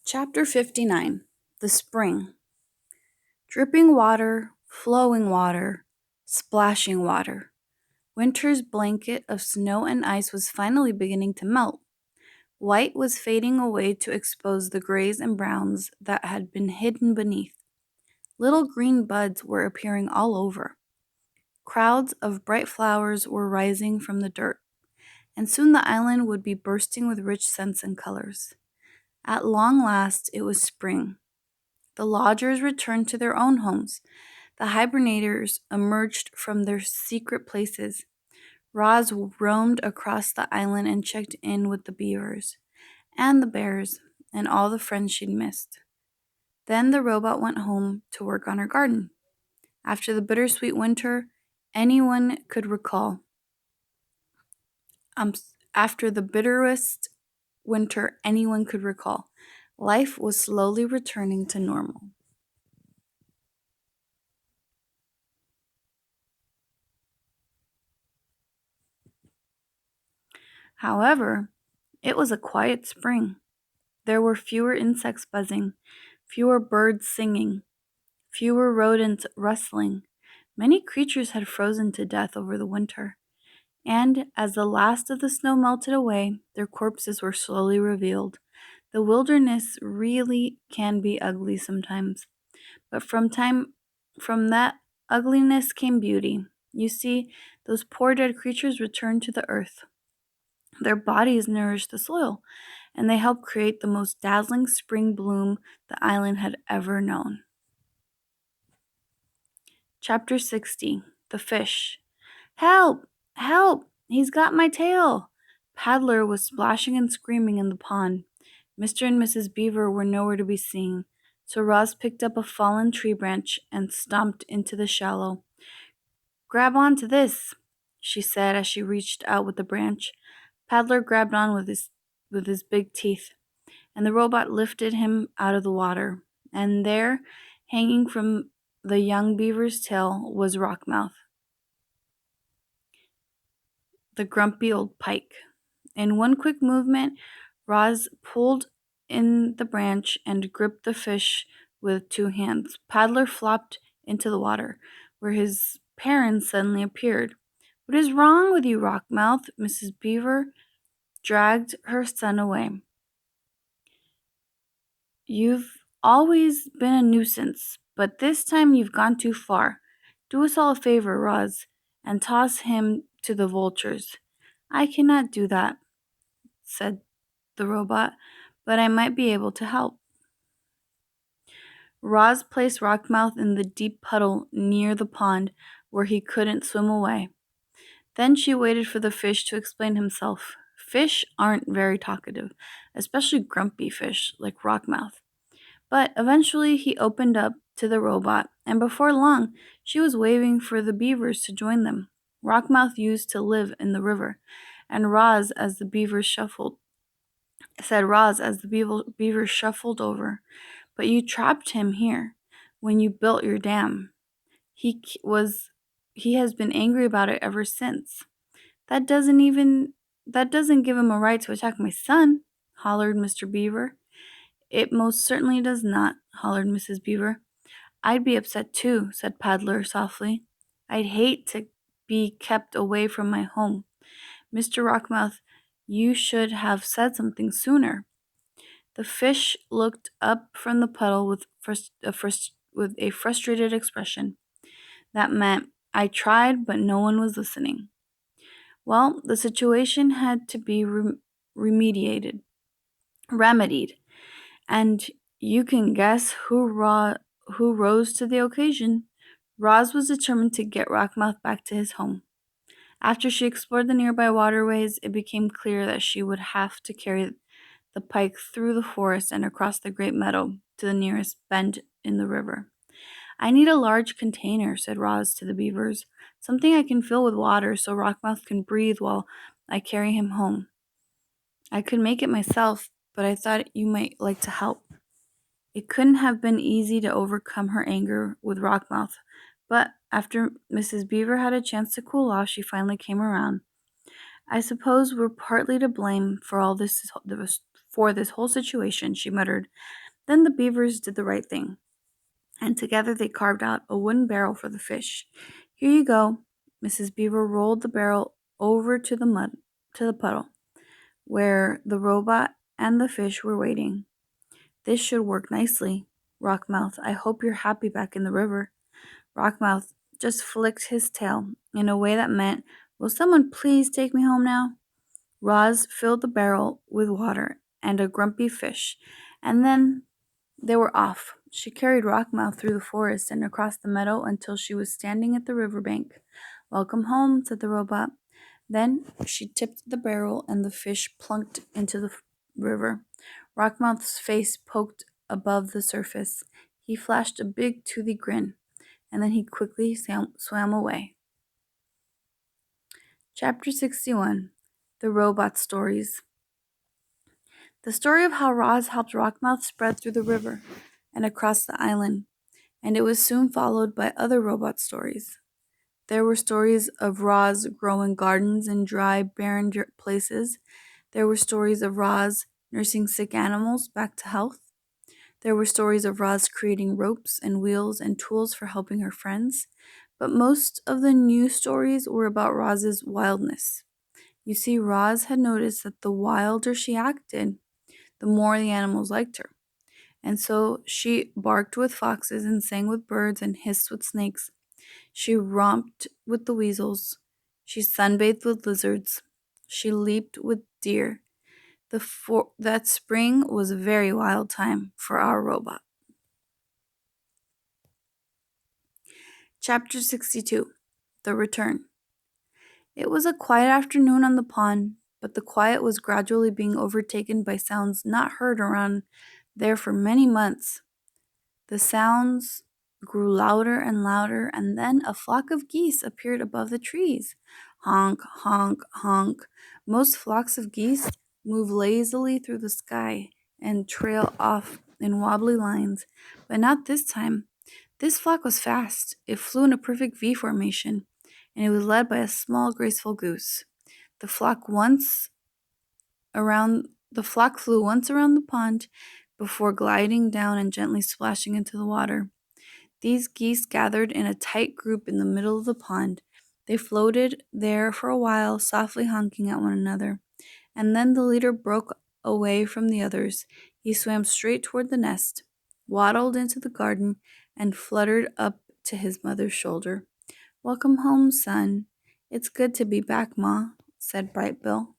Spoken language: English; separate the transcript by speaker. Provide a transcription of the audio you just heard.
Speaker 1: Chapter 59 The Spring. Dripping water, flowing water, splashing water. Winter's blanket of snow and ice was finally beginning to melt. White was fading away to expose the grays and browns that had been hidden beneath. Little green buds were appearing all over. Crowds of bright flowers were rising from the dirt, and soon the island would be bursting with rich scents and colors. At long last, it was spring. The lodgers returned to their own homes. The hibernators emerged from their secret places. Roz roamed across the island and checked in with the beavers, and the bears, and all the friends she'd missed. Then the robot went home to work on her garden. After the bittersweet winter anyone could recall. After the bitterest winter anyone could recall, life was slowly returning to normal. However, it was a quiet spring. There were fewer insects buzzing, fewer birds singing, fewer rodents rustling. Many creatures had frozen to death over the winter, and as the last of the snow melted away, their corpses were slowly revealed. The wilderness really can be ugly sometimes, but from that ugliness came beauty. You see, those poor dead creatures returned to the earth. Their bodies nourished the soil, and they helped create the most dazzling spring bloom the island had ever known. Chapter 60 The Fish. Help! Help! He's got my tail! Paddler was splashing and screaming in the pond. Mr. and Mrs. Beaver were nowhere to be seen, so Roz picked up a fallen tree branch and stomped into the shallow. Grab onto this, she said as she reached out with the branch. Paddler grabbed on with his big teeth, and the robot lifted him out of the water. And there, hanging from the young beaver's tail, was Rockmouth, the grumpy old pike. In one quick movement, Roz pulled in the branch and gripped the fish with two hands. Paddler flopped into the water, where his parents suddenly appeared. What is wrong with you, Rockmouth? Mrs. Beaver dragged her son away. You've always been a nuisance, but this time you've gone too far. Do us all a favor, Roz, and toss him to the vultures. I cannot do that, said the robot, but I might be able to help. Roz placed Rockmouth in the deep puddle near the pond where he couldn't swim away. Then she waited for the fish to explain himself. Fish aren't very talkative, especially grumpy fish like Rockmouth. But eventually he opened up to the robot, and before long she was waving for the beavers to join them. Rockmouth used to live in the river, and Roz as the beavers shuffled over. But you trapped him here when you built your dam. He was he has been angry about it ever since. That doesn't give him a right to attack my son, hollered Mr. Beaver. It most certainly does not, hollered Mrs. Beaver. I'd be upset too, said Paddler softly. I'd hate to be kept away from my home. Mr. Rockmouth, you should have said something sooner. The fish looked up from the puddle with a frustrated expression. That meant, I tried, but no one was listening. Well, the situation had to be remedied, and you can guess who rose to the occasion. Roz was determined to get Rockmouth back to his home. After she explored the nearby waterways, it became clear that she would have to carry the pike through the forest and across the great meadow to the nearest bend in the river. I need a large container, said Roz to the beavers, something I can fill with water so Rockmouth can breathe while I carry him home. I could make it myself, but I thought you might like to help. It couldn't have been easy to overcome her anger with Rockmouth, but after Mrs. Beaver had a chance to cool off, she finally came around. I suppose we're partly to blame for all this for this whole situation, she muttered. Then the beavers did the right thing, and together they carved out a wooden barrel for the fish. Here you go. Mrs. Beaver rolled the barrel over to the puddle, where the robot and the fish were waiting. This should work nicely. Rockmouth, I hope you're happy back in the river. Rockmouth just flicked his tail in a way that meant, will someone please take me home now? Roz filled the barrel with water and a grumpy fish, and then they were off. She carried Rockmouth through the forest and across the meadow until she was standing at the river bank. Welcome home, said the robot. Then she tipped the barrel and the fish plunked into the river. Rockmouth's face poked above the surface. He flashed a big toothy grin, and then he quickly swam away. Chapter 61. The Robot Stories. The story of how Roz helped Rockmouth spread through the river and across the island, and it was soon followed by other robot stories. There were stories of Roz growing gardens in dry, barren places. There were stories of Roz nursing sick animals back to health. There were stories of Roz creating ropes and wheels and tools for helping her friends. But most of the new stories were about Roz's wildness. You see, Roz had noticed that the wilder she acted, the more the animals liked her. And so she barked with foxes and sang with birds and hissed with snakes. She romped with the weasels. She sunbathed with lizards. She leaped with deer. That spring was a very wild time for our robot. Chapter 62. The Return. It was a quiet afternoon on the pond, but the quiet was gradually being overtaken by sounds not heard around there for many months. The sounds grew louder and louder, and then a flock of geese appeared above the trees. Honk, honk, honk. Most flocks of geese move lazily through the sky and trail off in wobbly lines, but not this time. This flock was fast. It flew in a perfect V formation, and it was led by a small, graceful goose. The flock flew once around the pond before gliding down and gently splashing into the water. These geese gathered in a tight group in the middle of the pond. They floated there for a while, softly honking at one another, and then the leader broke away from the others. He swam straight toward the nest, waddled into the garden, and fluttered up to his mother's shoulder. Welcome home, son. It's good to be back, Ma, said Bright Bill.